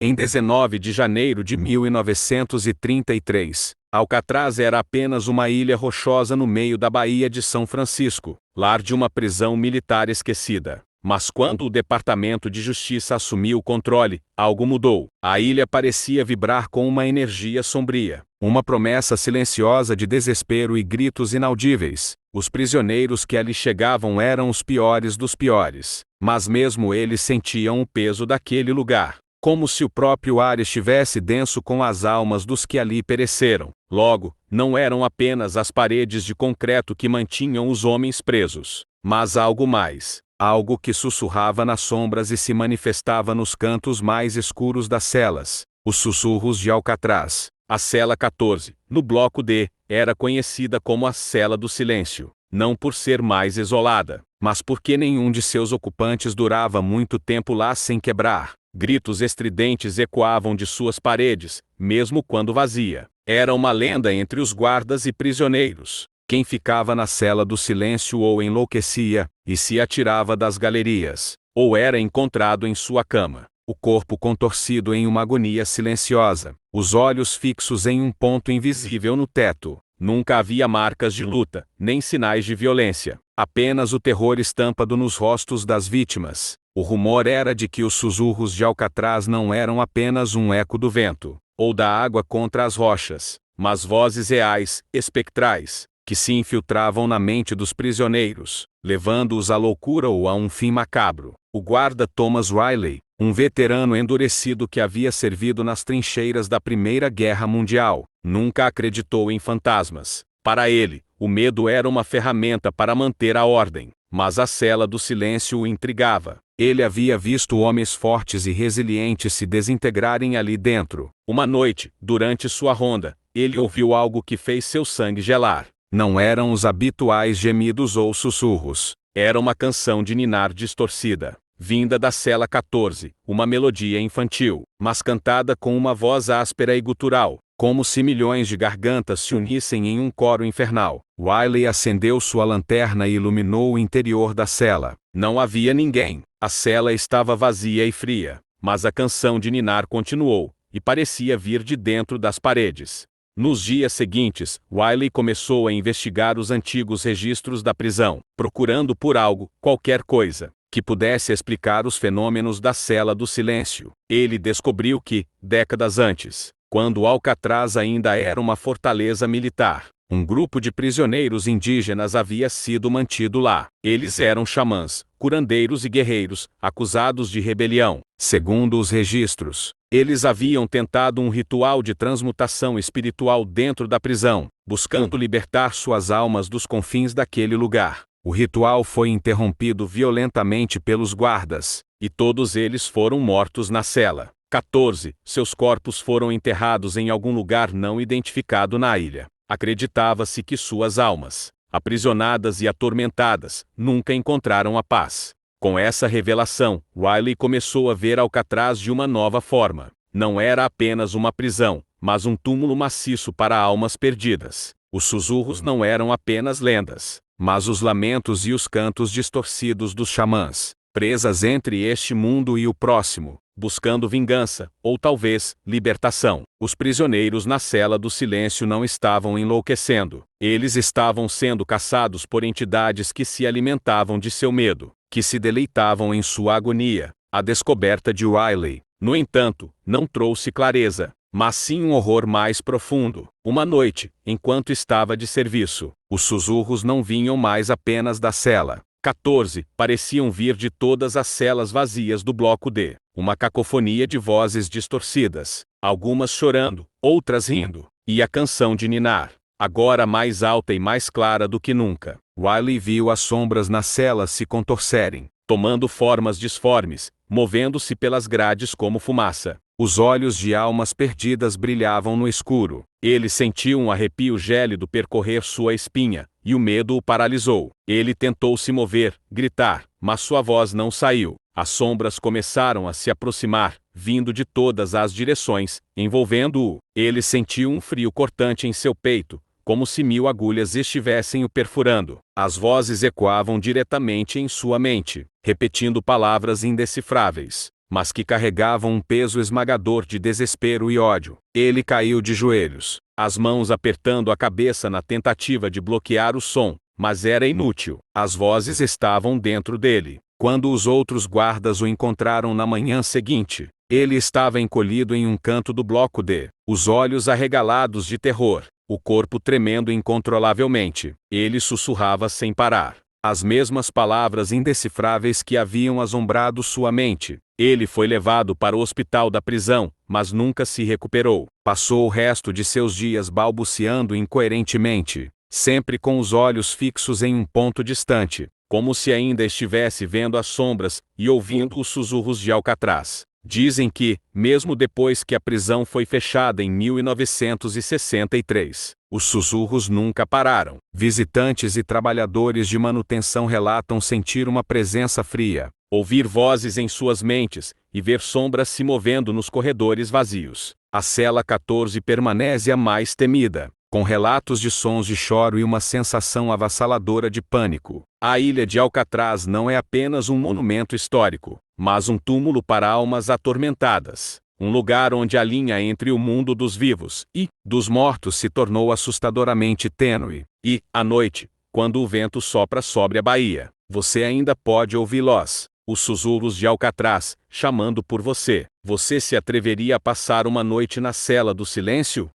Em 19 de janeiro de 1933, Alcatraz era apenas uma ilha rochosa no meio da Baía de São Francisco, lar de uma prisão militar esquecida. Mas quando o Departamento de Justiça assumiu o controle, algo mudou. A ilha parecia vibrar com uma energia sombria, uma promessa silenciosa de desespero e gritos inaudíveis. Os prisioneiros que ali chegavam eram os piores dos piores, mas mesmo eles sentiam o peso daquele lugar, como se o próprio ar estivesse denso com as almas dos que ali pereceram. Logo, não eram apenas as paredes de concreto que mantinham os homens presos, mas algo mais. Algo que sussurrava nas sombras e se manifestava nos cantos mais escuros das celas. Os sussurros de Alcatraz. A cela 14, no bloco D, era conhecida como a Cela do Silêncio, não por ser mais isolada, mas porque nenhum de seus ocupantes durava muito tempo lá sem quebrar. Gritos estridentes ecoavam de suas paredes, mesmo quando vazia. Era uma lenda entre os guardas e prisioneiros. Quem ficava na cela do silêncio ou enlouquecia, e se atirava das galerias, ou era encontrado em sua cama, o corpo contorcido em uma agonia silenciosa, os olhos fixos em um ponto invisível no teto. Nunca havia marcas de luta, nem sinais de violência, apenas o terror estampado nos rostos das vítimas. O rumor era de que os sussurros de Alcatraz não eram apenas um eco do vento, ou da água contra as rochas, mas vozes reais, espectrais, que se infiltravam na mente dos prisioneiros, levando-os à loucura ou a um fim macabro. O guarda Thomas Riley, um veterano endurecido que havia servido nas trincheiras da Primeira Guerra Mundial, nunca acreditou em fantasmas. Para ele, o medo era uma ferramenta para manter a ordem, mas a cela do silêncio o intrigava. Ele havia visto homens fortes e resilientes se desintegrarem ali dentro. Uma noite, durante sua ronda, ele ouviu algo que fez seu sangue gelar. Não eram os habituais gemidos ou sussurros. Era uma canção de ninar distorcida, vinda da cela 14, uma melodia infantil, mas cantada com uma voz áspera e gutural, como se milhões de gargantas se unissem em um coro infernal. Wiley acendeu sua lanterna e iluminou o interior da cela. Não havia ninguém. A cela estava vazia e fria, mas a canção de ninar continuou, e parecia vir de dentro das paredes. Nos dias seguintes, Wiley começou a investigar os antigos registros da prisão, procurando por algo, qualquer coisa, que pudesse explicar os fenômenos da Cela do Silêncio. Ele descobriu que, décadas antes, quando Alcatraz ainda era uma fortaleza militar, um grupo de prisioneiros indígenas havia sido mantido lá. Eles eram xamãs, curandeiros e guerreiros, acusados de rebelião. Segundo os registros, eles haviam tentado um ritual de transmutação espiritual dentro da prisão, buscando libertar suas almas dos confins daquele lugar. O ritual foi interrompido violentamente pelos guardas, e todos eles foram mortos na cela. 14. Seus corpos foram enterrados em algum lugar não identificado na ilha. Acreditava-se que suas almas, aprisionadas e atormentadas, nunca encontraram a paz. Com essa revelação, Wiley começou a ver Alcatraz de uma nova forma. Não era apenas uma prisão, mas um túmulo maciço para almas perdidas. Os sussurros não eram apenas lendas, mas os lamentos e os cantos distorcidos dos xamãs, presas entre este mundo e o próximo, buscando vingança, ou talvez, libertação. Os prisioneiros na cela do silêncio não estavam enlouquecendo. Eles estavam sendo caçados por entidades que se alimentavam de seu medo, que se deleitavam em sua agonia. A descoberta de Wiley, no entanto, não trouxe clareza, mas sim um horror mais profundo. Uma noite, enquanto estava de serviço, os sussurros não vinham mais apenas da cela 14, pareciam vir de todas as celas vazias do bloco D. Uma cacofonia de vozes distorcidas, algumas chorando, outras rindo, e a canção de ninar, agora mais alta e mais clara do que nunca. Wiley viu as sombras na cela se contorcerem, tomando formas disformes, movendo-se pelas grades como fumaça. Os olhos de almas perdidas brilhavam no escuro. Ele sentiu um arrepio gélido percorrer sua espinha, e o medo o paralisou. Ele tentou se mover, gritar, mas sua voz não saiu. As sombras começaram a se aproximar, vindo de todas as direções, envolvendo-o. Ele sentiu um frio cortante em seu peito, como se 1000 agulhas estivessem o perfurando. As vozes ecoavam diretamente em sua mente, repetindo palavras indecifráveis. mas que carregavam um peso esmagador de desespero e ódio. Ele caiu de joelhos, as mãos apertando a cabeça na tentativa de bloquear o som, mas era inútil. As vozes estavam dentro dele. Quando os outros guardas o encontraram na manhã seguinte, ele estava encolhido em um canto do bloco D, os olhos arregalados de terror, o corpo tremendo incontrolavelmente. Ele sussurrava sem parar as mesmas palavras indecifráveis que haviam assombrado sua mente. Ele foi levado para o hospital da prisão, mas nunca se recuperou. Passou o resto de seus dias balbuciando incoerentemente, sempre com os olhos fixos em um ponto distante, como se ainda estivesse vendo as sombras e ouvindo os sussurros de Alcatraz. Dizem que, mesmo depois que a prisão foi fechada em 1963, os sussurros nunca pararam. Visitantes e trabalhadores de manutenção relatam sentir uma presença fria, ouvir vozes em suas mentes e ver sombras se movendo nos corredores vazios. A cela 14 permanece a mais temida, com relatos de sons de choro e uma sensação avassaladora de pânico. A ilha de Alcatraz não é apenas um monumento histórico, mas um túmulo para almas atormentadas. Um lugar onde a linha entre o mundo dos vivos e dos mortos se tornou assustadoramente tênue. E, à noite, quando o vento sopra sobre a baía, você ainda pode ouvi-los, os sussurros de Alcatraz, chamando por você. Você se atreveria a passar uma noite na cela do silêncio?